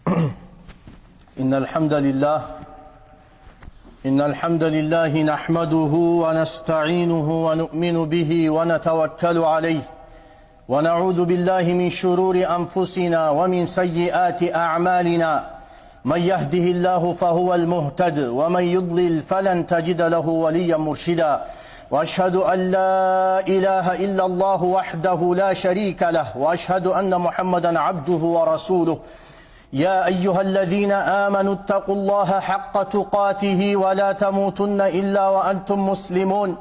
إن الحمد لله نحمده ونستعينه ونؤمن به ونتوكل عليه ونعوذ بالله من شرور أنفسنا ومن سيئات أعمالنا. من يهده الله فهو المهتد ومن يضلل فلن تجد له وليا مرشدا. وأشهد أن لا إله إلا الله وحده لا شريك له وأشهد أن محمدا عبده ورسوله. يا أيها الذين آمنوا اتقوا الله حق تقاته ولا تموتن إلا وأنتم مسلمون.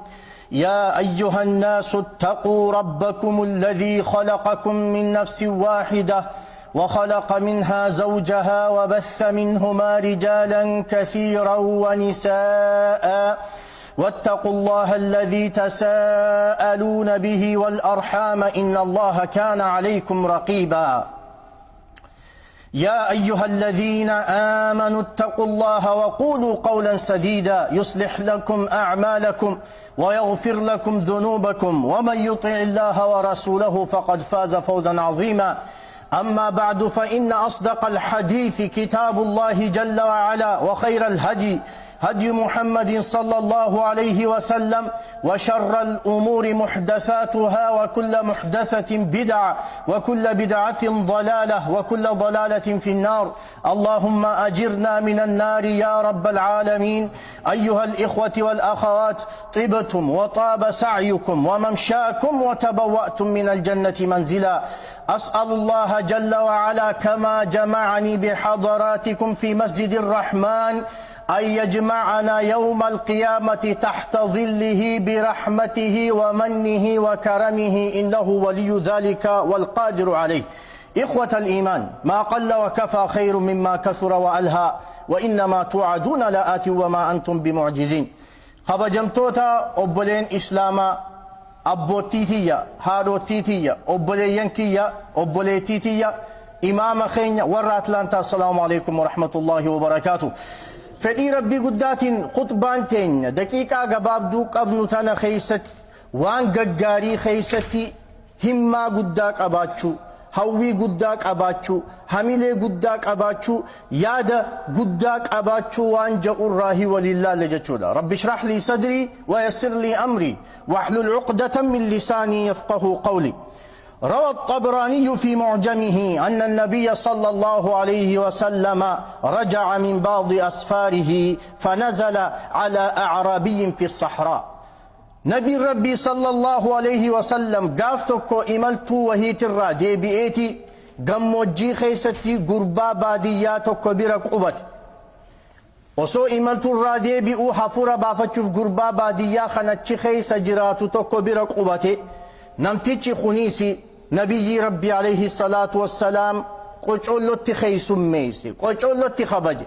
يا أيها الناس اتقوا ربكم الذي خلقكم من نفس واحدة وخلق منها زوجها وبث منهما رجالا كثيرا ونساء واتقوا الله الذي تساءلون به والأرحام إن الله كان عليكم رقيبا. يا أيها الذين آمنوا اتقوا الله وقولوا قولا سديدا يصلح لكم أعمالكم ويغفر لكم ذنوبكم ومن يطع الله ورسوله فقد فاز فوزا عظيما. أما بعد فإن أصدق الحديث كتاب الله جل وعلا وخير الهدي هدي محمد صلى الله عليه وسلم وشر الأمور محدثاتها وكل محدثة بدعة وكل بدعة ضلالة وكل ضلالة في النار. اللهم أجرنا من النار يا رب العالمين. أيها الإخوة والأخوات، طبتم وطاب سعيكم وممشاكم وتبوأتم من الجنة منزلا. أسأل الله جل وعلا كما جمعني بحضراتكم في مسجد الرحمن أن يجمعنا يوم القيامة تحت ظله برحمته ومنه وكرمه إنه ولي ذلك والقادر عليه. إخوة الإيمان، ما قل وكفى خير مما كثر وألهى وإنما توعدون لآت وما أنتم بمعجزين. خبجمتوتا أبلين إسلاما أبوتيتيا هاروتيتيا أبلينكيا أبليتيتيا إمام خين وراتلانتا. السلام عليكم ورحمة الله وبركاته. فدي ربي قداتين خطبانتين دقيقة قبابدو قبنو تانا خيست وان ققاري خيستي همما قداك أباتشو هوي قداك أباتشو هميلي قداك أباتشو يادا قداك أباتشو وان جاء الراهي ولله لجتشو دا. رب اشرح لي صدري ويسر لي أمري واحلل عقدة من لساني يفقه قولي. روى الطبراني في معجمه أن النبي صلى الله عليه وسلم رجع من بعض أسفاره فنزل على أعرابي في الصحراء. نبي ربي صلى الله عليه وسلم قافتكو إملتو وهي ترى دي بيئتي قموجي خيستي قربا بادياتكو برقبت وسو إملتو الرادي بيئو حفورة بافتشوف قربا باديا خنتشي خيس جراتو تكو برقبتي نمتيتشي خنيسي نبي ربي عليه الصلاة والسلام قجولو تخيس ميسي قجولو تخبج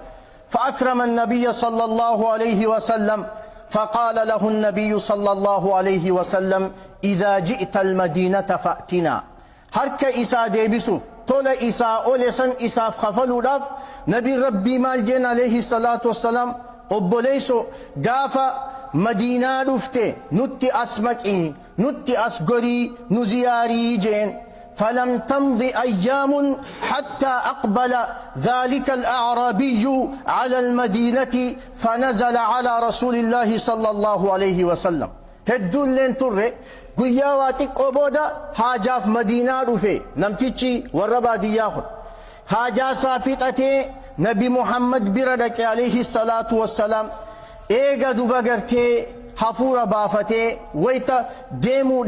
فأكرم النبي صلى الله عليه وسلم فقال له النبي صلى الله عليه وسلم إذا جئت المدينة فأتنا. هرك إسا ديبسو طول إسا أولسن إساف خفلو داف نبي ربي مالجين عليه الصلاة والسلام قبوليسو قافا مدينة دفته نتي أسمكي نتي أسقري نزياري جين. فلم تمض أيام حتى أقبل ذلك الأعرابي على المدينة فنزل على رسول الله صلى الله عليه وسلم. هدون لين تره قياواتك قبودا حاجاف مدينة دفه نمتيشي والربا دياخد حاجا صافيتته نبي محمد بردك عليه الصلاة والسلام ايغا دوبا غرتي حفورة بافتي ويتا ديمو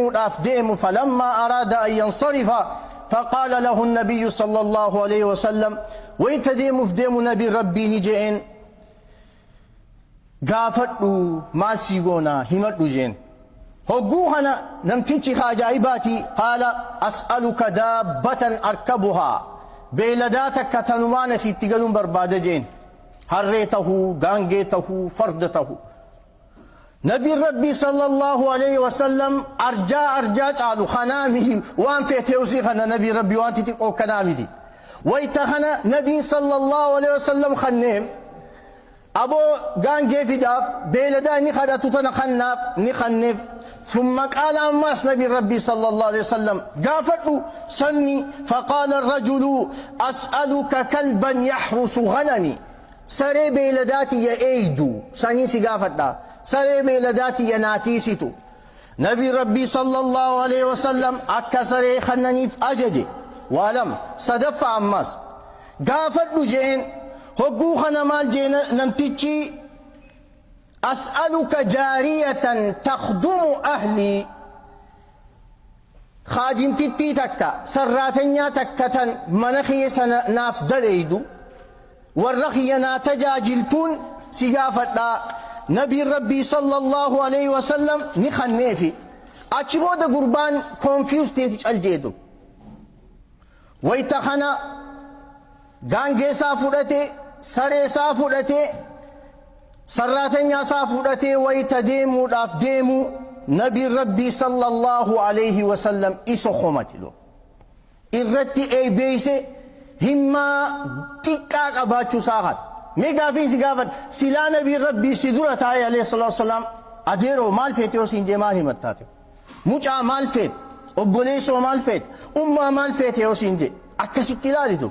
داف ديمو فلما أراد أن ينصرف فقال له النبي صلى الله عليه وسلم ويتا ديمو في ديمو نبي ربي نجين قافتو مالسيقونا همتو جين هقوهنا نمتنشي خاجائباتي قال أسألك دابة أركبها بيلداتك كتنمان سيتقلون برباد جين هريته غانجيته فردته. نبي ربي صلى الله عليه وسلم أرجا قالوا خنامه وان في توسي خنا نبي ربي وان تتقو كنامي دي ويتخنا نبي صلى الله عليه وسلم خنهم أبو غانجي في داف بيلدا نخدتو تنخنف نخنف ثم قال أماس نبي ربي صلى الله عليه وسلم قافته سني فقال الرجل أسألك كلبا يحرس غنمي سري بيلداتي يا ايدو سني سقافتا سري بيلداتي يا ناتيسيتو نبي ربي صلى الله عليه وسلم أكسري خننيف أججي ولم صدف أماس قافت بجين هقو خنمال جين نمتيجي أسألك جارية تخدم أهلي خادم تتي تكا سراتنيا تكتن منخي سناف دليدو والرخي ناتجاجلتون سقافت نبي ربي صلى الله عليه وسلم نخنيفي أتشبو دا قربان كونفيوز تيتش الجيدو ويتخنا غانجي سافودتي سري سافودتي سراتنيا سافودتي ويتديمو داف ديمو نبي ربي صلى الله عليه وسلم إسو خمتلو إرتي أي بيسي هما تكاك أباتشو ساخت ميقافين سقافت سلا نبي ربي سدورة تاي عليه الصلاة والسلام أديرو مال فيتيو سنجي مال همتاتي مجا مال فيت أبوليسو مال فيت أمة مال فيتيو سنجي أكسي لالدو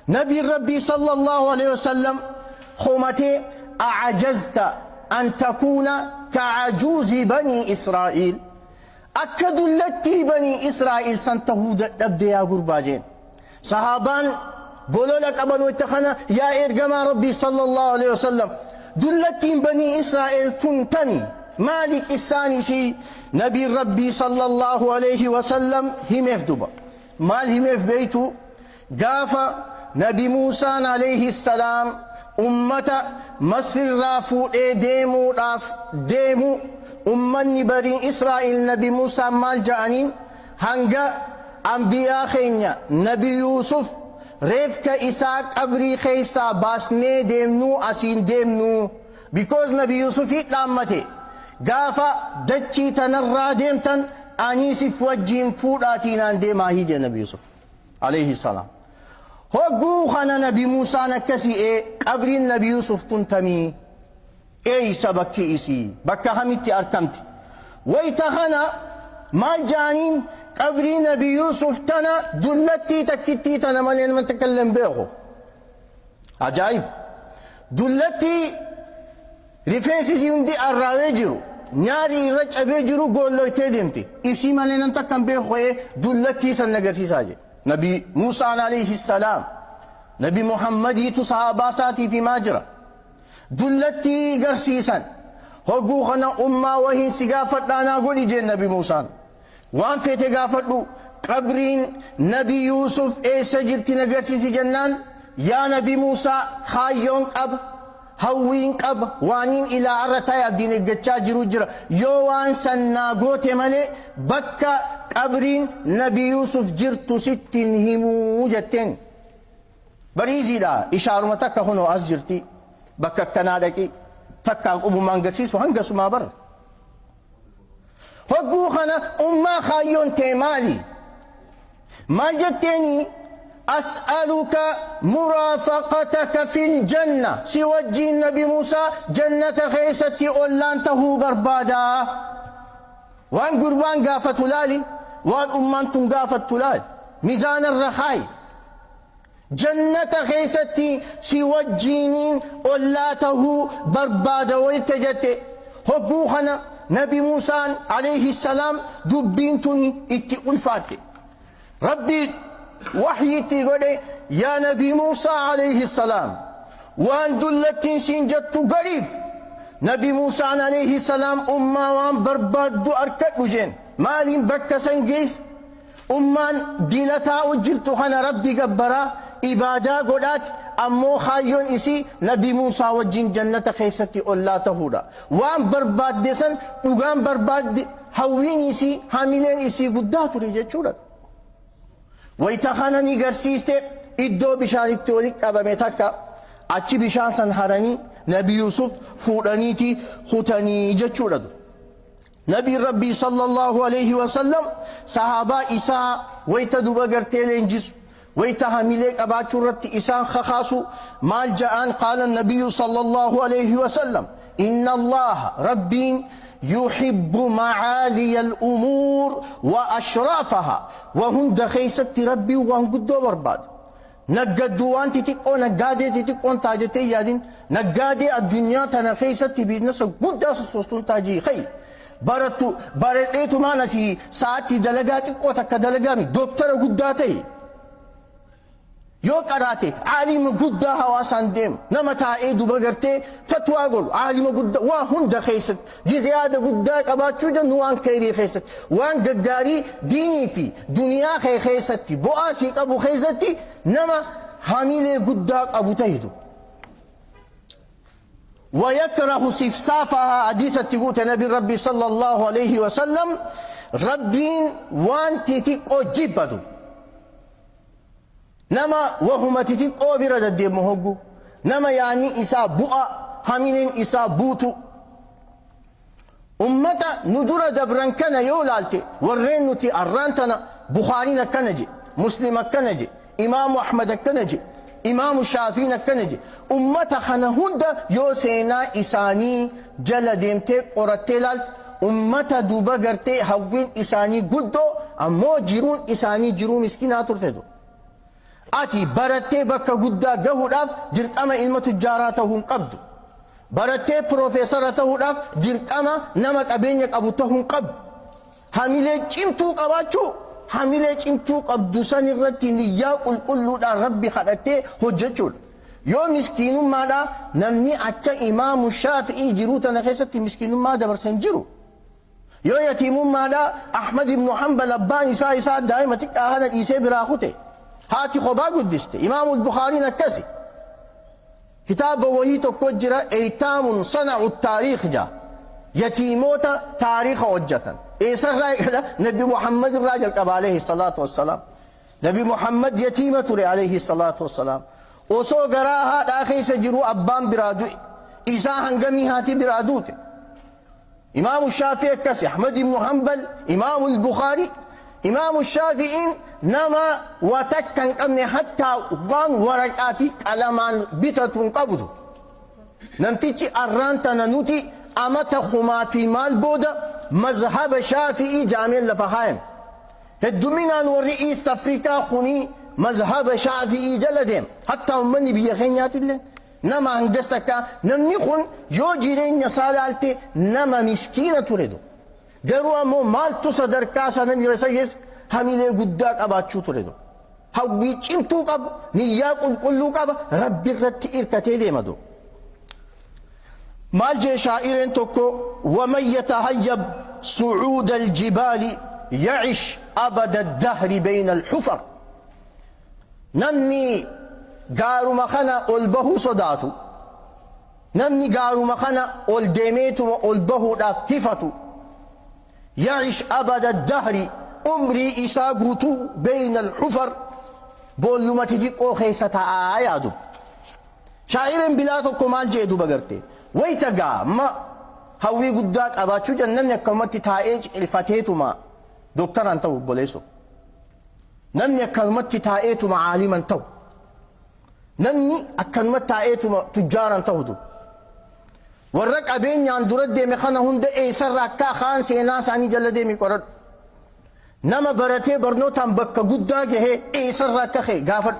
نبي ربي صلى الله عليه وسلم خمتي أعجزت أن تكون كعجوز بني إسرائيل أكد التي بني إسرائيل سنتهود أبدي يا قرباجين صحابان بولو لك أبن واتخنا يا إرقما ربي صلى الله عليه وسلم دلتين بني إسرائيل تنتني مالك السانسي نبي ربي صلى الله عليه وسلم همف دبا مال همف بيتو قافا نبي موسى عليه السلام أمة مصر رافو ديمو راف ديمو أمني بني إسرائيل نبي موسى مال جانين هنگا أنبياء خينيا نبي يوسف ريفك إساق أبري خيسا باسني ديمنو أسين ديمنو because نبي يوسف يتلامته قافا دجي تنرى ديمتن أنيسي فوجين فوراتين ديما هيجي نبي يوسف عليه السلام هو خانا نبي موسى نكسي قبر النبي يوسف تنتمي اي سبكي إسي بكا همتي أركمتي ويتخنا مال جانين قبر نبي يوسف تنا دلتي تكتي تنا من تكلم بيخو عجائب دلتي رفيسي سيوندي الراويجرو نياري رج أبيجرو قول له تدمتي إسي مالين تكلم بيخو دلتي سنقرسي ساجي نبي موسى عليه السلام نبي محمد يتصحابا ساتي في ماجرة دلتي قرسيسا هقو خنا أمة وهي سقافت لانا قولي جين نبي موسى وان في تقافتو قبرين نبي يوسف اي سجرتي نقرسيسي جنان يا نبي موسى خايون قب هوين قب وانين إلى عرطايا دين الجتشا جرو جرا يوان سنا قوتي ملي بكا قبرين نبي يوسف جرتو ستين همو جتين بريزي دا إشارة تكا هنو أسجرتي بكا كنادكي تكا أبو مانقرسيس وهنقسو ما بر هقو خنا أمة خايون تيمالي ما جتيني أسألك مرافقتك في الجنة سوجي النبي موسى جنة خيستي أولانته بربادا وان قربان قافت لالي وان أمانتم قافت لالي ميزان الرخاي جنة خيستي سوجينين أولاته بربادا ويتجت هقوخنا نبي موسى عليه السلام دبينتني اتي ألفاتي ربي وحيتي قولي يا نبي موسى عليه السلام وان دلتين سنجدت قريف نبي موسى عليه السلام وان برباد دو أركت بجين مالين بكا سنجيس أمان ديلتا وجلتو خنا ربي قبرا إبادة قولات أمو خايون إسي نبي موسى وجين جنة خيستي أولا تهودا وان برباد ديسن وان برباد هوين إسي حاملين إسي قداتو رجال شورت ويتخانني قرسيستي إدو بشارك توليك أبا ميتاكا أتشي بشانسان هراني نبي يوسف فورانيتي خطاني جتشورد نبي ربي صلى الله عليه وسلم صحابة إساء ويتدوبا قرتيلين جسم ويتهمليك أبا شرط إسان خخاسو مال جاءان قال النبي صلى الله عليه وسلم إن الله ربي يحب معالي الأمور وأشرافها وهم دخيست ربي وهم قدوا برباد نقدوا وانت تقو نقادي تقو تاجتي يادين نقادي الدنيا تنخيست بيزنس قدوا سوستون تاجي خي برتو ما نسي ساعتي دلقاتي قوتك دلقامي دكتور قداتي يو قراتي عالم قد حواسان ديم نما تايدو بغرتي فتوى قول عالم قد وهند خيست جزيادة قد قباتشو جنوان خيري خيست وان قداري ديني في دنيا خيستي بؤاسي قبو خيستي نما حاملي قد قبو تهدو ويكره صفصافها حديثة تقول نبي ربي صلى الله عليه وسلم ربين وان تتقو جبدو نما وهم تتقو برد الدمهجو نما يعني إسا بؤا همين إسا بوتو أمتا ندور دبران كان يولالتي ورين نتي أرانتنا بخارينا كنجي مسلم كنجي إمام أحمد كنجي إمام الشافعي كنجي أمتا خنهند يوسينا إساني جل ديمتي قرتلال أمتا دوبا غرتي حوين إساني قدو أمو جيرون إساني جيرون مسكينة ترتدو أتي برتي بكا قدا قهو راف جرت أما إلمة تجاراتهم قبدو برتي بروفيسورته راف جرت أما نمك أبينيك أبو تهم قبد حميلة جمتو قباتشو حميلة جمتو قبدو سن الرتي نياء الكل ربي خلقتي هججول يوم مسكين ماذا نمني أكا إمام الشافعي جروتا نخيستي مسكين ماذا برسن جرو يو يتيم ماذا أحمد بن حنبل أبان إساء دائما تكاهنا إيسي براخوتي هاتي خبا قدستي إمام البخاري نكسي كتاب وهي تكجر ايتام صنعوا التاريخ جا يتيموتا تاريخ وجتا ايسر رايك نبي محمد الراجل قب عليه الصلاة والسلام نبي محمد يتيمة عليه الصلاة والسلام وصو قراها داخل سجروا أبان برادو إيسا هنقمي هاتي برادوتي إمام الشافعي كسي أحمد بن حنبل إمام البخاري إمام الشافعي نما وتكن قمني حتى وان ورقاتي كلامان بيتتون قبضو نمتيجي أرانتنا نوتي أمتا خماتي مال بودا مذهب شافعي جامع لفهايم الدومينان والرئيس أفريقيا خوني مذهب شافعي جلدهم حتى مني بيخينيات الله نما هندستك نمني خون يو جيرين يسالالتي نما مسكينة تريدو قالوا مو مال تصدر كاسا نمي رسيس هميلي قداك أباتشو تريدو هاوي چمتو قب نياك القلو قب ربي الرت إركتي ديمدو مال جي شائرين توكو ومن يتهيب صعود الجبال يعش أبد الدهر بين الحفر نمني قارو مخنا ألبه صداتو نمني قارو مخنا ألديميتو ألبه داف هفتو يعش أبد الدهر عمري إساقوتو بين الحفر بولو ما تجيك أو خيسة آيادو شاعرين بلاتو مال جيدو بغرتي ويتقا ما هوي قداك أباتشو جنن يكمتي تائج الفتيتو ما دكتور أنتو بوليسو نمني أكلمتي تائيتو ما عالما تو نمني أكلمت تائيتو ما تجارا تهدو ورق أبين ياندورد دي مخانا هند ايسر راكا خان سينا ساني جل دي مقرد نما برتي برنوتان بكا قدا جهي ايسر راكا خي غافر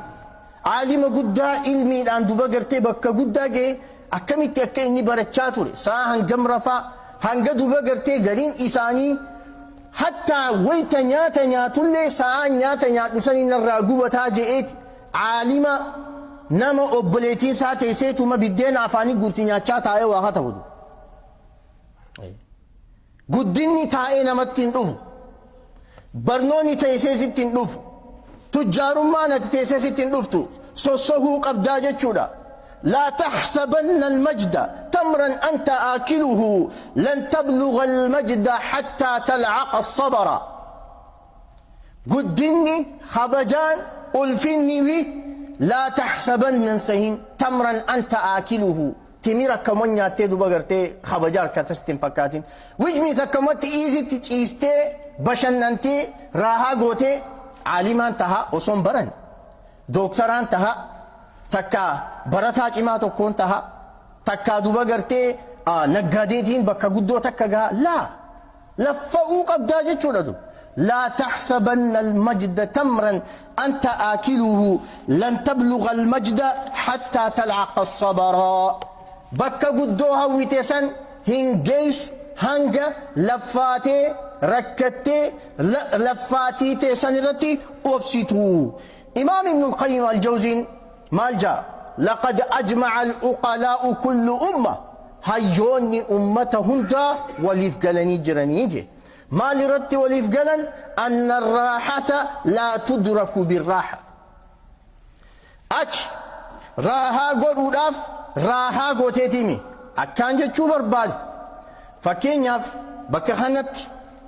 عالم قدا علمي دان دوبا گرتي بكا قدا جهي أكمت يكا إني برچاتوري سا هنگم رفا هنگ دوبا گرتي غرين إساني حتى ويتا نياتا نياتولي سا نياتا نياتو سنين الراقوبة تاجئت عالمة نما أبليتين ساتي سيتو ما بدين عفاني قرتين ياتشا تايا واها تهدو قديني تايا نمتين دوفو برنوني تيسيسيتين دوفو تجارو مانا تيسيسيتين دوفتو سوسوهو قبدا جتشودا لا تحسبن المجد تمرا أنت آكله لن تبلغ المجد حتى تلعق الصبر قديني خبجان ألفني وي لا تحسبن ننسهين تمرا أنت آكله تميرا كمان ياتيدو بغرتي خبجار كتستين فكاتين ويجمي سكمت إيزي تيستي بشننتي راها قوتي عالمان تها وصن برن دكتوران تها تكا برتا جماعتو كون تها تكا دوبا غرتي naggadeetiin bakka guddoo takka gaa laa laffa'uu qabdaa jechuudha du لا تحسبن المجد تمرا أنت آكله لن تبلغ المجد حتى تلعق الصبراء بك قدوها ويتسن هنجيس هنجا لفاتي ركتي لفاتي تسنرتي أبسطو إمام ابن القيم الجوزين مالجا لقد أجمع العقلاء كل أمة هيوني أمتهم دا وليفقلني جرانيجي مال رت وليفقلن أن الراحة لا تدرك بالراحة راها قدوداف راها قوتيتيمي أكان جتشو برباد فكينياف بكخانت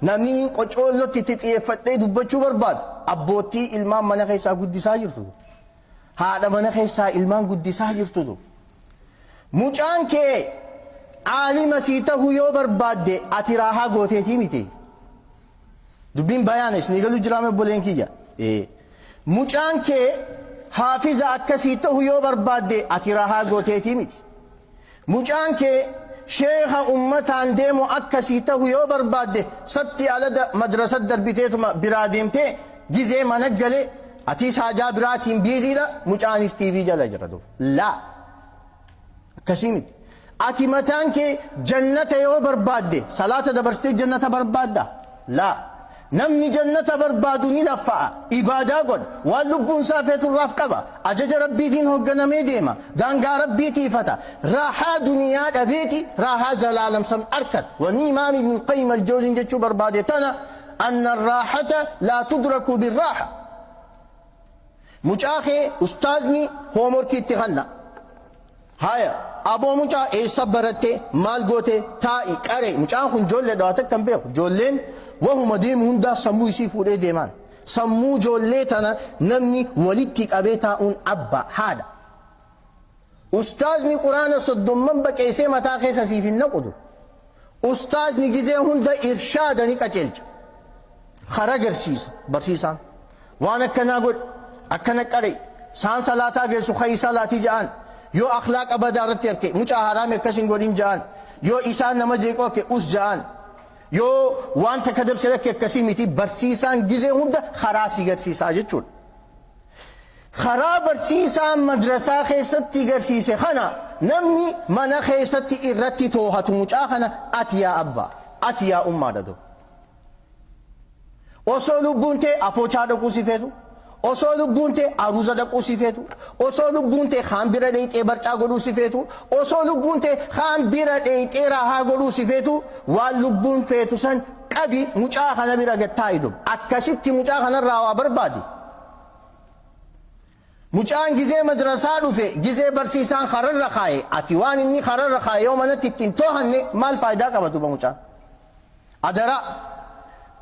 نامني قجولو تتيفتي دبچو برباد أبوتي إلمان من خيسا قدسا جرتو هذا من خيسا إلمان قدسا جرتو مجان كي عالم سيته يو برباد دي أتي راها قوتيتيمي تي دبين بيانش نيقلو جرامي بولين كيجا مجان كي حافظ أكسيته يو برباد دي أتي راها قوتيتيمي تي مجان كي شيخ أمتان ديمو أكسيته يو برباد دي ستي على مدرسة دربيتيتو براديمتي جزي منقلي أتيس حاجة براتين بيزي لا مجان استيفي جلا جردو لا كسيمت أتي متان كي جنة يو برباد دي صلاة دبرستي جنة برباد دا لا نمني جنة بربادو نلفع إبادة قد واللبون سافة الرافقبة أجج ربي دين هو قنمي ديما دانقا ربي تيفتا راحا دنيا دبيتي راحا زلالم سم أركت ونيمام ابن القيم الجوزين جتشو بربادتنا أن الراحة لا تدرك بالراحة مجاخي أستاذني هو مركي اتخلنا هايا أبو مجا إيه صبرتي مال قوتي تائي كاري مجاخون جولة دواتك كم بيخ جولين وهم ديم هندا سمو يسيفو دي ديمان سمو جوليتنا نمني ولدتك أبيتا أن أبا هذا أستاذ مي قرآن صدوم من بك إيسي متا خيسا سيفي نقودو أستاذ مي جزي هندا إرشاد نيكا جلج خرقر سيسا برسيسان وانا كنا قد أكنا كري سان صلاة جيسو خي صلاة جان يو أخلاق أبدا رتير مجا حرام كسين قدين جان يو إسان نمجيكو كي أس جان يو وانت كدب سلك كسيمتي برسيسان جزء هندا خراسي غرسيسا جتشون خرا برسيسان مدرسة خيستي غرسيسي خنا نمني منا خيستي إرتي توهت مجاخنا أتيا أبا أتيا أمّا ددو أصولو بونتي أفوچا دكو سيفتو أصولو بونتي أروزا دكو سيفتو أصولو بونتي خان بيرا ديت إبرچا غدو سيفتو أصولو بونتي خان بيرا ديت إراها غدو سيفتو واللبون فيتو سن قبي مجاخنا بيرا غتايدو أكسيتي مجاخنا راوا بربادي مجان جزء مدرسة دوفه جزء برسيسان خرر رخاي أتوان إني خرر رخاي يوم أنا تكتين توهني مال فايدة كبتو بمجان أدرا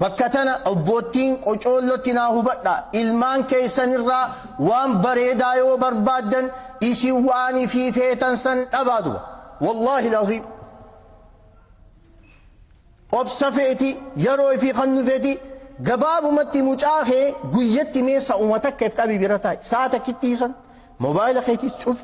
بكتنا أبوتين قجولو تناهو بطا إلمان كيسن الرا وان بريدا يو بربادن إسي واني في فيتن سن أبادو والله العظيم أبسفيتي يروي في خنوفيتي قباب متي مجاخي قيتي ميسا أمتك كيف كابي بيرتاي ساعتك كتيسن موبايل خيتي تشوف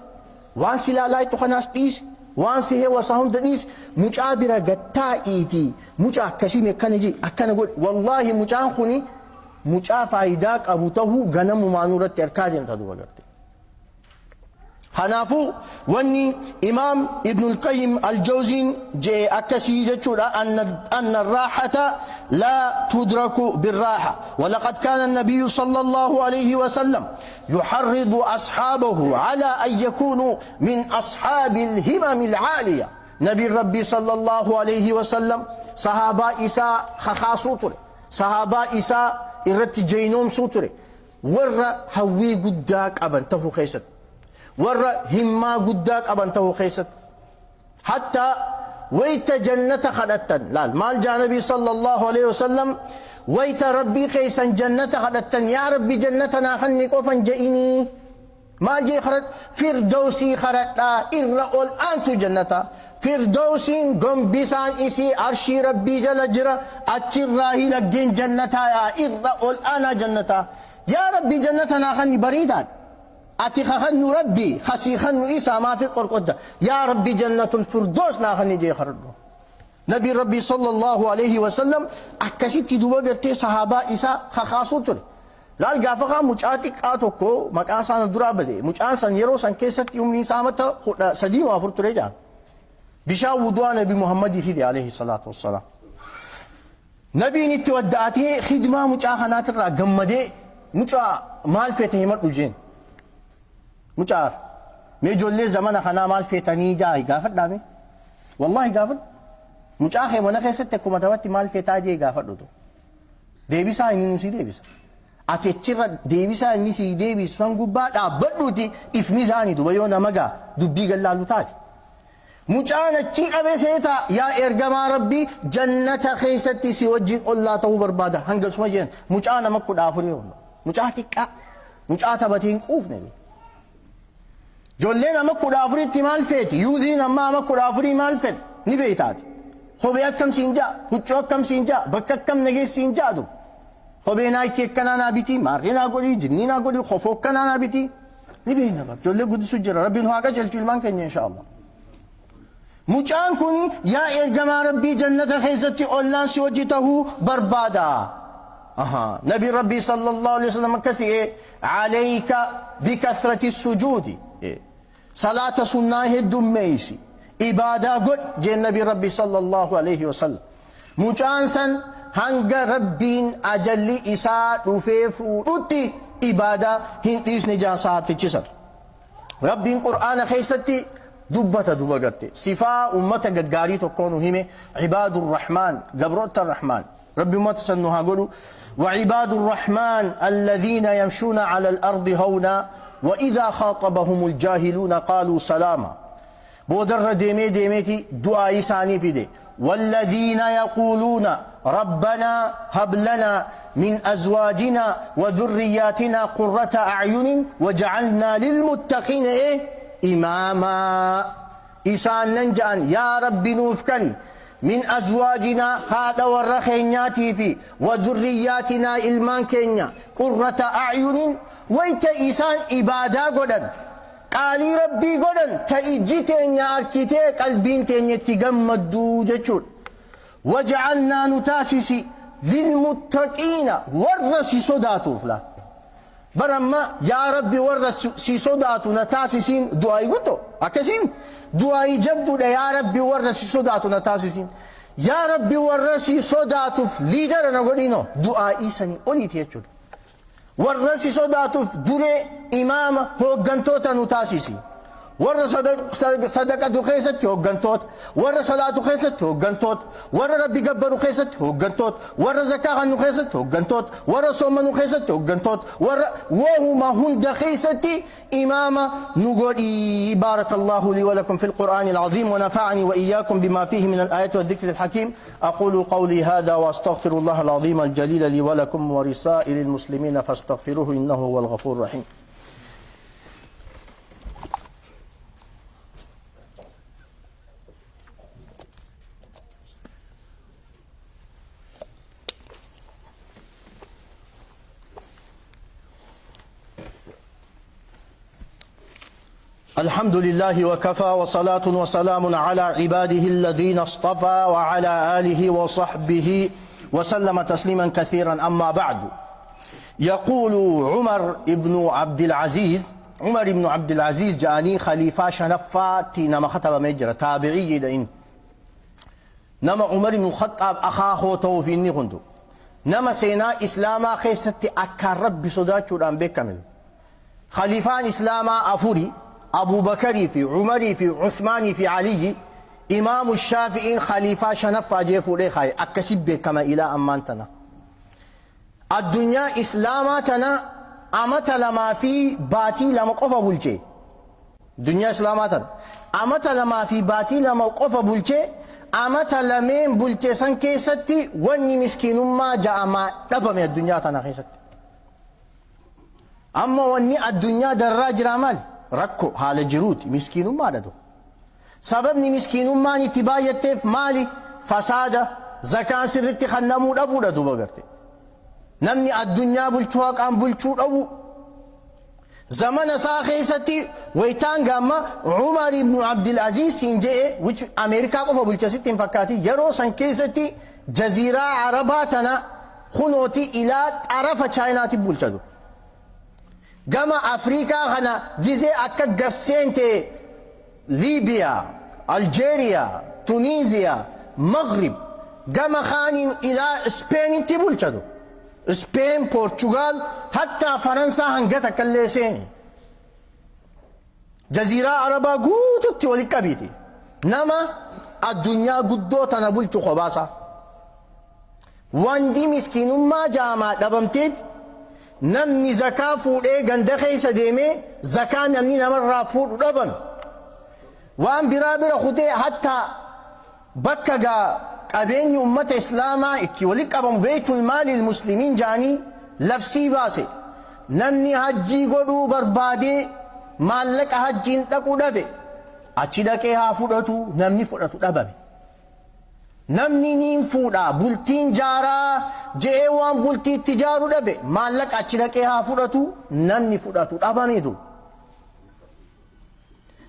وان سلالاي تخناس تيس وان سيه وصاهم دنيس مجابرة قتائيتي مجا كسيمي كنجي أكنا قول والله مجا خوني مجا فايداك أبوته غنم مانورة تركاجن تدو بغرتي حنافو واني إمام ابن القيم الجوزين جي أكسي جتشورا أن الراحة لا تدرك بالراحة ولقد كان النبي صلى الله عليه وسلم يحرض أصحابه على أن يكونوا من أصحاب الهمم العالية نبي ربي صلى الله عليه وسلم صحابة إساء خخا سوتر صحابة إساء إرت جينوم سوتر ور هوي قداك أبنته خيست ور هما قداك أبنته خيست حتى ويت جنة خدتن لا مال جانبي صلى الله عليه وسلم ويت ربي خيسا جنة خدتن يا ربي جنتنا خني قفا جئني ما جي خرط فردوسي خرطا إرأول أنتو جنتا فردوسين قم بيسان إسي عرشي ربي جل جرى أتشراهي لقين جنتا يا إرأول أنا جنتا يا ربي جنتنا خني بريدات أتي خخن ربي خسيخن إيسا ما في قرقدة يا ربي جنة الفردوس ناخني جي خردو نبي ربي صلى الله عليه وسلم أكسيت دوبا قرتي صحابة إيسا خخاصو تر لا القافقا مجاتي قاتوكو مكاسان الدرابة مجانسان يروسان كيست يومي سامتا سدين وافر تريجان بشا ودوا نبي محمد فيدي عليه الصلاة والسلام نبي نتودعتي خدمة مجاخنات الرا قمدي مجا مال فيته مر وجين مجار ميجولي زمان خنا مال فيتني جاي قافت دامي والله قافت مجاخي منخي ستكو متواتي مال فيتا جاي قافت دو ديبسا إني نسي ديبسا أتشير ديبسا إني سي ديبس فانقبات أبدوتي إفميزاني دو بيونا مقا دبي قلالو تاتي مجانا تشيك أبي سيتا يا إرقما ربي جنة خيستي سيوجين الله تو بربادا هنگل سمجين مجانا مكو دافري والله مجانا تكا مجانا تبتين قوف نبي جولينا مكو دافري تمال فيت يوذين أما مكو دافري مال فيت نبيتاتي خبيات كم سينجا هجوك كم سينجا بكك كم نجيس سينجا دو خبينا كيك كنانا بيتي مارينا قولي جنينا قولي خفوك كنانا بيتي نبينا بك جولي قد سجر ربي نهاك جل جلمان كني إن شاء الله مجان كوني يا إرجما ربي جنة خيزتي أولان سوجته بربادا نبي ربي صلى الله عليه وسلم كسي عليك بكثرة السجود صلاة سناه الدميسي إبادة قد جي النبي ربي صلى الله عليه وسلم مجان سن هنگ ربين أجلي إساء وفيف ورطي إبادة هنتيس نجان صاحب تجسر ربين قرآن خيزتي دبت دبغرتي صفاء أمة قاري تكون هم عباد الرحمن قبروت الرحمن ربي ما تسنوها قولوا وعباد الرحمن الذين يمشون على الأرض هونا وإذا خاطبهم الجاهلون قالوا سلاما بودر ديمي ديميتي دعاء ثاني في دي والذين يقولون ربنا هب لنا من أزواجنا وذرياتنا قرة أعين وجعلنا للمتقين إماما إسان ننجان يا رب نوفكن من أزواجنا هذا والرخينياتي في وذرياتنا إلمان كينيا قرة أعين ويت إسان إبادة قدن قالي ربي قدن تأجي تينيا أركيتي قلبين تينيا تغمد جتشور وجعلنا نتاسسي للمتقين ورسي صداتو فلا برما يا ربي ورسي صداتو نتاسسين دعاي قدو أكسين دعاي جبدو يا ربي ورسي صداتو نتاسسين يا ربي ورسي صداتو ليدر نقولينو دعاي سني أولي تيجود ورسي صداتو دوري إمام هو قنطوتا نتاسسين ور صدقة خيست هو قنطوت ور صلاة خيست هو قنطوت ور ربي قبر خيست هو قنطوت ور زكاة خيست هو قنطوت ور صوم خيست هو قنطوت وهما هند خيستي إماما نقول بارك الله لي ولكم في القرآن العظيم ونفعني وإياكم بما فيه من الآيات والذكر الحكيم أقول قولي هذا وأستغفر الله العظيم الجليل لي ولكم ولسائر المسلمين فاستغفروه إنه هو الغفور الرحيم الحمد لله وكفى وصلاة وسلام على عباده الذين اصطفى وعلى آله وصحبه وسلم تسليما كثيرا أما بعد يقول عمر بن عبد العزيز جاني خليفة شنفاتي نما خطب مجرى تابعي دين نما عمر بن الخطاب أخاه توفيني كنتو نما سينا إسلاما خيستي أكرب بصدات شران بكمل خليفان إسلاما أفوري أبو بكر في عمر في عثمان في علي إمام الشافعي خليفة شنفة جيفو ليخاي أكسب كما إلى أمانتنا الدنيا إسلاماتنا أمت لما في باتي لما قفا بلجي دنيا إسلاماتنا أمت لما في باتي لما قفا بلجي أمت لمن بلجي سن كيستي واني مسكين ما جاء ما تبا من الدنيا تنا كيستي أما واني الدنيا دراج رامالي ركو حال جروت مسكين ما ددو سببني مسكين ما نتبايتف مالي فسادة زكاة سرتي خنمو أبو ددو بغرتي نمني الدنيا بلشوها قام بلشو أبو زمن ساخيستي ويتان قام عمر بن عبد العزيز سنجئ which أمريكا قفا بلچستين فكاتي يرو سنكيستي جزيرة عرباتنا خنوتي إلى طرف چايناتي بلچدو قام أفريقيا خنا جزي أكا قسينتي ليبيا الجيريا تونيزيا مغرب قام خانين إلى اسبين تبلچدو اسبين بورتغال حتى فرنسا هنگتا كليسين جزيرة عربا قوتو تولي كبيتي نما الدنيا قدو تنبلچو خباسا واندي مسكين ما جامع دبمتد نمني زكاة فوده غند خيسا ديمي زكاة نمني نمر رافور دبن وان برابر خده حتى بكا قبين أمة إسلاما اتولي قبم بيت المال المسلمين جاني لبسي باسي نمني حجي قدو بربادي مالك حجين تقو دبي اچي دكي ها فودتو نمني فودتو دبامي نمني نين فودا بلتين جارا جئ وان بلتي تجارو دبي مالك اچي دكي ها فودتو نمني فودتو دبامي دو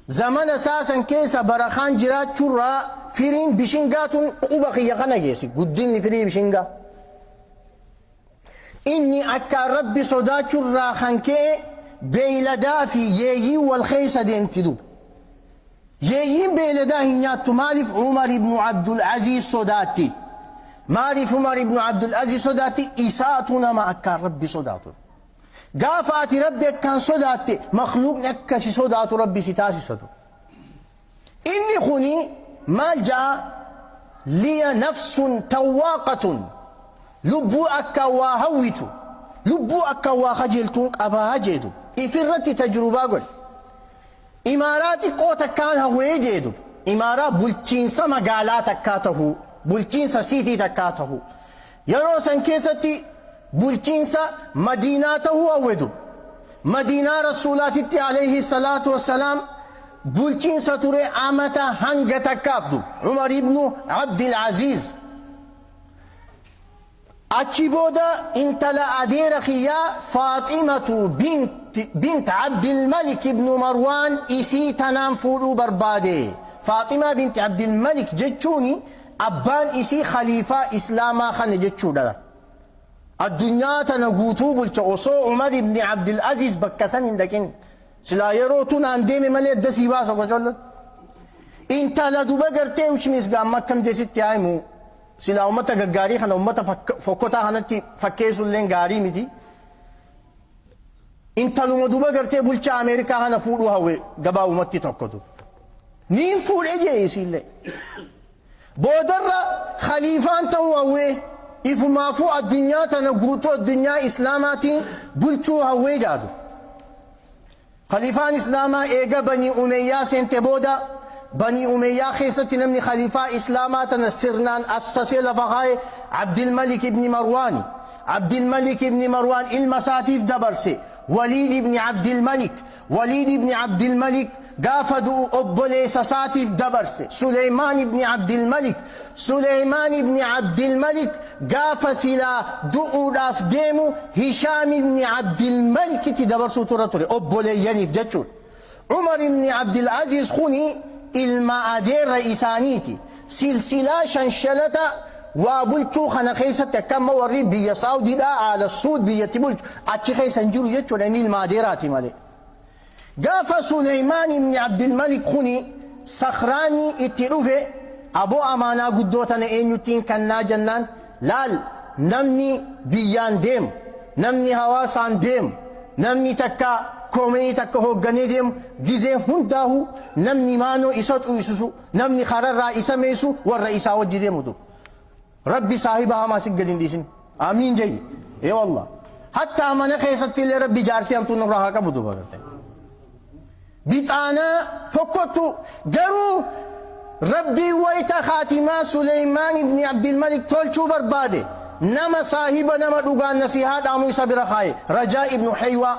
زمن اساسا كيسا برخان جرات چورا فيرين بشنغاتون قوبا خيقنا جيسي قدين فري بشنغا إني أكا ربي صداتو الراخان كي بيلدا في ييي والخيسة دين تدو ييي بيلدا هنياتو مالف عمر بن عبد العزيز صداتي مالف عمر بن عبد العزيز صداتي إساتنا ما أكا ربي صداتو قافاتي ربي كان صداتي مخلوق نكسي صداتو ربي ستاسي صدو إني خوني مالجا لي نفس تواقة لبو أكا وهويتو لبو أكا وخجلتون أبا هجيدو إفرت تجربة قل إماراتي قوتا كان هوي جيدو إمارات بلچينسا مقالات أكاته بلچينسا سيتي تكاته يروسا كيستي بلچينسا مديناته هويدو مدينة رسولاتي عليه الصلاة والسلام بلچين ستوري آمتا هنگتا كافدو عمر بن عبد العزيز اچي بودا انتلا ادير خيا فاطمة بنت عبد الملك بن مروان اسي تنام فولو بربادي فاطمة بنت عبد الملك جتشوني ابان اسي خليفة اسلاما خن جتشو دا الدنيا تنقوتو بلچو عمر بن عبد العزيز بكسن اندكين سلا يروتون عن ديمي ملي الدسي باسا وجل انت لا دوبا غرتي وش مسغا مكم دسي تايمو سلا امتا غاري خنا امتا فكوتا هنتي فكيسو لين غاري ميتي انت لو دوبا غرتي بولچا امريكا هنا فودو هوي غبا امتي توكدو نين فود اجي سيله بودر خليفان تو هوي اف مافو الدنيا تنغوتو الدنيا اسلاماتي بولچو هوي جادو خليفان إسلاما إيجا بني أمية سنتبودا بني أمية خيستي نمني خليفة إسلاما تنسرنان أسسي لفقاي عبد الملك بن مروان عبد الملك بن مروان المساتيف دبرسي وليد بن عبد الملك وليد بن عبد الملك قافدوا أبولي سساتيف دبرسي سليمان بن عبد الملك سليمان بن عبد الملك قاف سلا دؤو داف ديمو هشام بن عبد الملك تدبرسو ترطري أبولي ينف جتشون عمر بن عبد العزيز خوني المعادير رئيسانيتي سلسلة شنشلة وابلتو خنا خيسة كم وري بيا سعودي لا على السود بيا تبلت أتشي خيسة نجرو جتشون أني المعاديراتي مالي قاف سليمان بن عبد الملك خوني صخراني اتلوفي أبو أمانا قدوتنا إنيوتين كنا جنان لال نمني بيان ديم نمني هواسان ديم نمني تكا كومي تكا هوغاني ديم جيزي هنداهو نمني مانو إساتو إسسو نمني خرر رئيسا ميسو والرئيسا وجي ديمو دو ربي صاحبها ما سجلين ديسن آمين جاي اي والله حتى أمانا خيستي اللي ربي جارتي أمتو نراها كبدو بغرتي بيتانا فكتو جرو ربي ويتا خاتمة سليمان بن عبد الملك تولشو بربادي نما صاحب نما دوغان نصيحات آمو صبر خاي رجاء ابن حيوة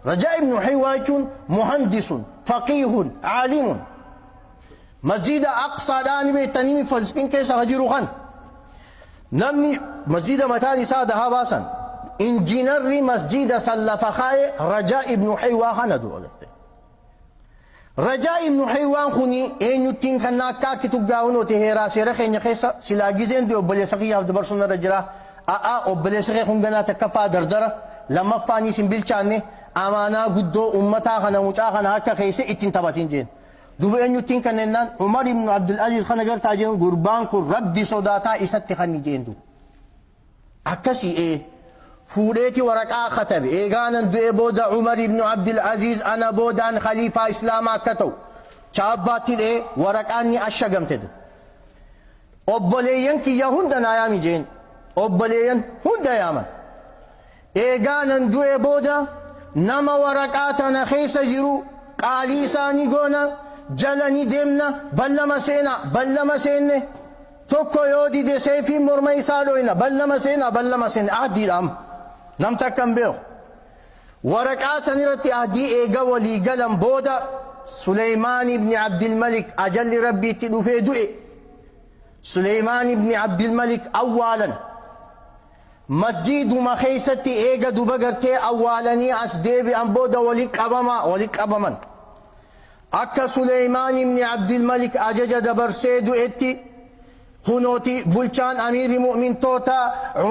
رجاء ابن حيوة مهندس فقيه عالم مسجد أقصى داني بيتنيم فلسطين كيسا هجيرو خان نمني مسجد متاني سادة هاباسا injiinarri masjida san lafa kaa'e Rajaa ibnu Haywaa kana du'a garte. Rajaa ibnu Haywaan kuni eenyuttiin kan akka akkitu gaa'unooti heeraa seera keenya keessa silaa gizeen du'e obboleessa kiyyaaf dabarsuun irra jira. Obboleessa kee kun ganaa takkaffaa dardara lammaffaanis hin bilchaanne amaanaa guddoo ummataa kana mucaa kana akka keessa ittiin taphatiin jeen. Duba eenyuttiin kanneennan Umar ibn Abdul Aziz kana gartaa jeen gurbaan kun rabbi sodaataa isatti kan ni jeendu. Akkasii fuudheeti waraqaa katabe eegaanan du'e booda Umar ibn Abdul Aziz ana boodaan khaliifaa islaamaa akka ta'u chaabbaatti dhee waraqaan ni ashagamte. Obboleeyyan kiyya hunda naa yaami jeen. Obboleeyyan hunda yaaman. Eegaanan du'e booda nama waraqaa tana keessa jiru qaalii isaanii goona jalani deemna ballama seenne tokko yoo dide seefiin morma isaa dhoyna ballama seenne ahdiidhaam namta akkan beeku. Waraqaa sanirratti ahdii eega walii galan booda Suleymaan ibni Abdilmalik ajalli rabbiitti dhufee du'e. Suleymaan ibni Abdilmalik awwaalan. Masjiduma keessatti eega duba gartee awwaalanii as deebi'an booda walitti qabaman. Akka Suleymaan ibni Abdilmalik ajaja dabarsee du'etti kunooti bulchaan amiirri mu'mintoota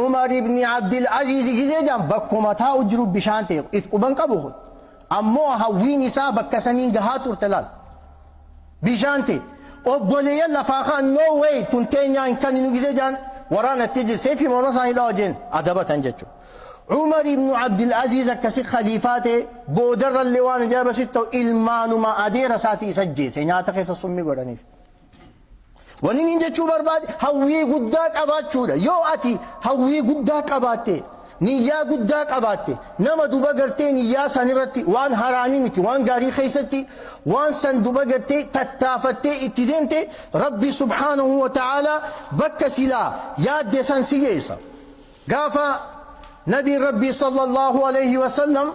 Umar ibni Abdil Aziz gizee jaan bakkuma taa'u jiru bishaan ta'e if quban qabu kun. Ammoo hawwiin isaa bakka saniin gahaa turte laal. Bishaan ta'e obboleeyyan lafaa kaan no way tun teenyaa hin kan nu gizee jaan waraana itti seefi morma isaanii dhaa wajjin adabatan jechuudha. Umar ibn Abdul Aziz akkasi khaliifaa ta'e boodarrallee waan ajaa'ibsitti ta'u ilmaanuma adeera isaatii isa ajjeese nyaata keessa summii godhaniif. Wanni inni jechuu barbaade hawwii guddaa qabaachuudha. Yoo ati hawwii guddaa qabaatte niyyaa guddaa qabaatte nama duba gartee niyyaa sanirratti waan haraamii miti waan gaarii keessatti waan san duba gartee tattaafattee itti deemte rabbi subhaanahu wa ta'ala bakka silaa yaadde san si geessa. Gaafa nabiin rabbii sallallahu alayhi wa sallam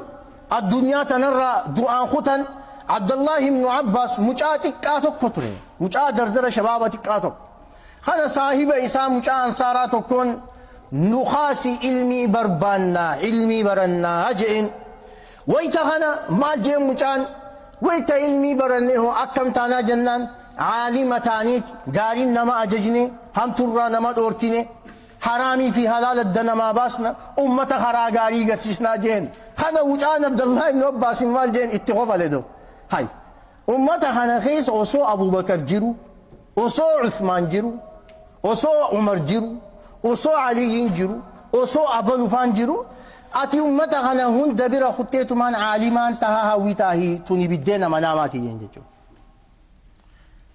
addunyaa tanarraa du'aan kutan Abdullah ibn Abbas mucaa xiqqaa tokko ture. Mucaa dardara shabaaba xiqqaa tokko. Kana saahiba isaa mucaa ansaaraa tokkoon nukaasi ilmii barbaannaa ilmii barannaa jeen. Wayita kana maal jeen mucaan wayita ilmii barannee hoo akkam taanaa jennaan caalima taaniit gaariin nama ajajne hamturraa nama dhoorkine haraamii fi halaal adda namaa baasna ummata karaa gaarii garsiisnaa jeen. Kana mucaan Abdullah ibn Abbas maal jeen itti qofale doo. Hay ummata kana keessa osoo Abubakar jiru osoo Uthman jiru osoo Umar jiru osoo Aliyin jiru osoo Abalufaan jiru ati ummata kana hunda bira kutteetumaan caalimaan tahaa hawwii taahii tuni biddeena manaamaati jeen jechuudha.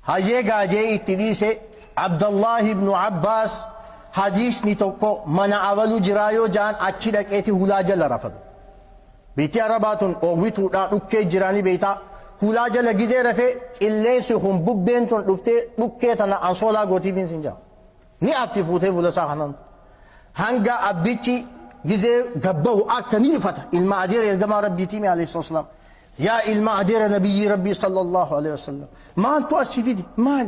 Hayyee gaajee itti dhiise Abdullah ibn Abbas hadiisni tokko mana abalu jiraa yoo jaan achi dhaqeeti hulaa jala rafatu. Beetii Arabaatun oowwituudhaa dhukkee jiraanii beeytaa hulaa jala gizee rafee qilleensi kun bubbeen tun dhuftee dhukkee tana ansoolaa gootiifiin sin jaa. Ni afti fuutee fuula isaa kanaan. Hanga abbichi gizee gabbahu akka ni ifata ilma adeera ergamaa rabbiitii alayhi salaam. Yaa ilma adeera nabiyyi rabbii sallallahu alayhi wasallam. Maaltu asii fidi maal?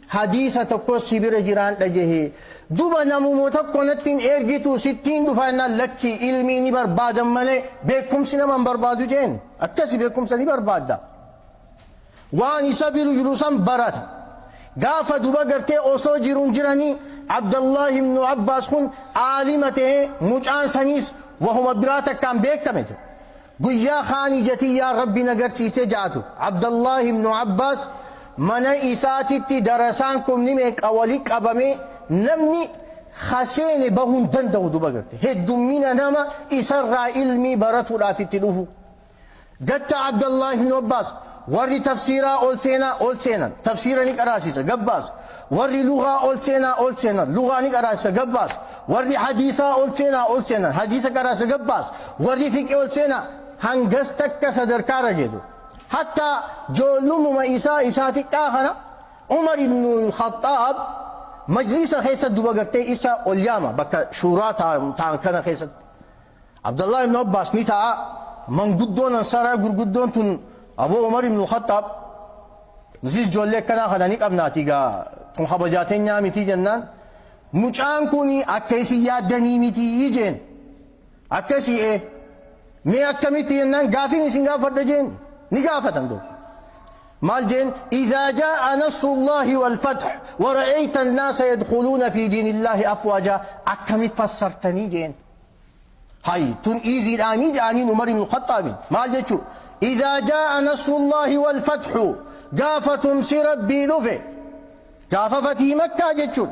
Hadiisa tokko sibira jiraan dhagahee duba namuma tokko nattiin ergitu sittiin dhufannaan lakki ilmii ni barbaadan malee beekumsi nama hin barbaadu jeen. Akkasi beekumsa ni barbaadda. Waan isa biru jiru san barata. Gaafa duba gartee osoo jiruun jiranii Abdullah ibn Abbas kun aalima ta'ee mucaan saniis wahuma biraa takkaan beekame. Guyyaa khaanii jatiyyaa rabbi nagarsiisee jaatu Abdullah ibn Abbas mana isaatitti darasaan kun ni meeqa walii qabame namni khaseene bahuun danda'u duba garte heddummina nama isarraa ilmii baratuudhaaf itti dhufu. Gatta Abdullah ibn Abbas warri tafsiraa ol seenan tafsira ni qaraasisa gabbaas warri lugaa ol seenan lugaa ni qaraasisa gabbaas warri hadiisaa ol seenan hadiisa qaraasisa gabbaas warri fiqee ol seenaa hangas takka sadarkaa rageedu. حتى جولم ما إساء تكاهنا عمر بن الخطاب مجلس خيسة دوبغرتي إساء الياما بكا شورا تان كان خيسة عبد الله بن عباس نتا من قدون انصارا قدون تن أبو عمر بن الخطاب نسيس جولي كنا خدانيك أبناتيغا تن خبجاتين نامي تي جنان مجان كوني أكيسي يادني ميتي يجين أكسي مي أكمتي أنن قافين سنغافر جين نقافة دو مال جين إذا جاء نصر الله والفتح ورأيت الناس يدخلون في دين الله أفواجا أكمت فسرتني جين هاي تن إيزي الآمي جاني عمر بن الخطاب مال جيشو إذا جاء نصر الله والفتح قافتم سربي لفه قافتي مكة جيشو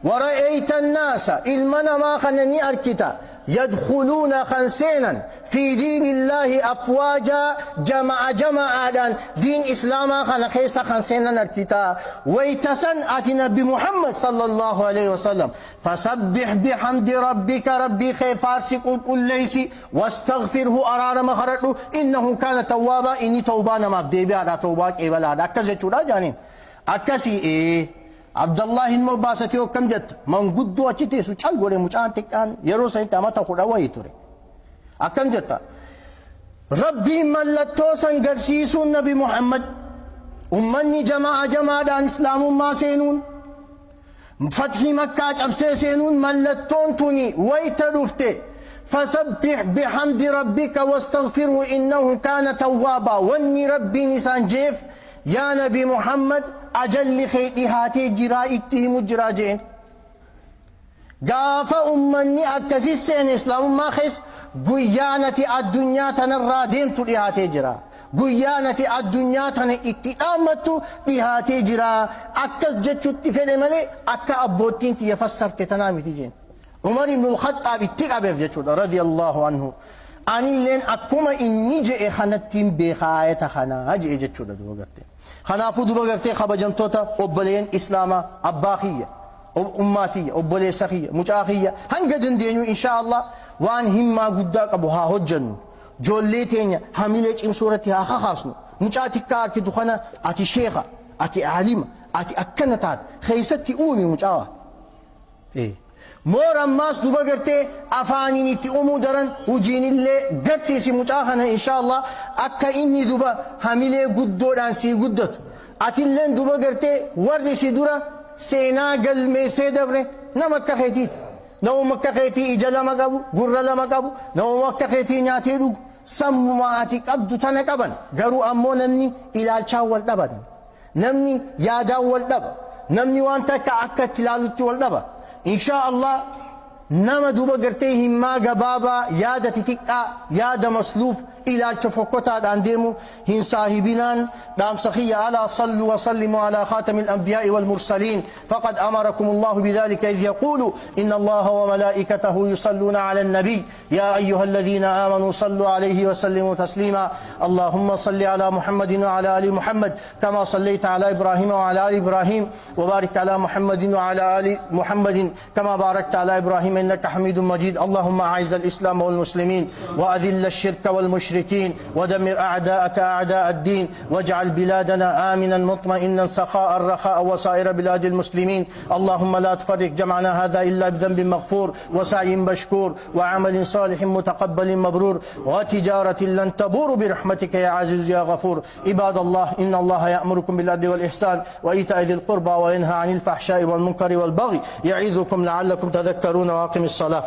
ورأيت الناس المنا ما خنني أركتا يدخلون خنسينا في دين الله أفواجا جماعة دين إسلام خن خيس خنسينا أركتا ويتسن أتي نبي محمد صلى الله عليه وسلم فسبح بحمد ربك ربي خيفارسي قل ليسي واستغفره أرار مخرطه إنه كان توابا إني توبانا مبدي بها توباك إيبالا أكسي چورا جانين أكسي عبد الله المباسط يو كم جت من قدو أشتي سوچال غوري مچان تكان يرو سنت أمتا خدا ويتوري أكم جتا ربي ملتو سنگرسيسو نبي محمد أمني جماعة دان إسلام ما سينون فتح مكة جبسي سينون ملتون توني ويترفته فسبح بحمد ربك واستغفره إنه كان توابا واني ربي نسان جيف يا نبي محمد أجل خيطي هاتي جرا اتهم الجراجين قاف أمني أكسي السين إسلام ما خيس قيانة الدنيا تنرى ديمت لهاتي جرا قيانة الدنيا تن اتقامت لهاتي جرا أكس جتشت فيني ملي أكا أبوتين تيفسر تنامي تجين عمر بن الخطاب اتقاب يفجتشت رضي الله عنه أني لين أكما إني جئ خانتين بخاية خانا أجئ جتشت دوغرتين خنافو دوبا غرتي خبجمتوتا أبلين إسلاما أباخية أماتية أبلي سخية مجاخية هنقدن دينيو إن شاء الله وان همما قداك أبوها هجنو جوليتين حميلة إم سورتها خاصنو مجاتي كاركي دخنا أتي شيخة أتي عالمة أتي أكنتات خيستي أمي مجاوة إيه مور أماس دوبا غرتي أفاني نتي أمو درن وجين اللي قد سيسي مجاخنا إن شاء الله أكا إني دوبا حميلة قدو دانسي قدت أتي اللين دوبا غرتي ورد سيدورا سينا قل ميسي دبري نمكا خيتيت نو مكا خيتي إجلا مقابو قرر مقابو نو مكا خيتي ناتي دوق سمواتي قبدو تنكبن قرو أمو نمني إلى الشاول دبن نمني يادا والدب نمني وانتا كأكا تلالوتي والدب إن شاء الله نما دوبا قرتيه ما قبابا يادا تتكا يادا مصلوف إلى الشفقوتا دان ديمو هن صاحبنان دام سخية على صلوا وسلموا على خاتم الأنبياء والمرسلين فقد أمركم الله بذلك إذ يقول إن الله وملائكته يصلون على النبي يا أيها الذين آمنوا صلوا عليه وسلموا تسليما اللهم صل على محمد وعلى آل محمد كما صليت على إبراهيم وعلى آل إبراهيم وبارك على محمد وعلى آل محمد كما باركت على إبراهيم إنك حميد مجيد اللهم أعز الإسلام والمسلمين وأذل الشرك والمشركين ودمر أعداءك أعداء الدين واجعل بلادنا آمنا مطمئنا سخاء رخاء وسائر بلاد المسلمين اللهم لا تفرق جمعنا هذا إلا بذنب مغفور وسعي مشكور وعمل صالح متقبل مبرور وتجارة لن تبور برحمتك يا عزيز يا غفور عباد الله إن الله يأمركم بالعدل والإحسان وإيتاء ذي القربى وينهى عن الفحشاء والمنكر والبغي يعظكم لعلكم تذكرون واقم الصلاة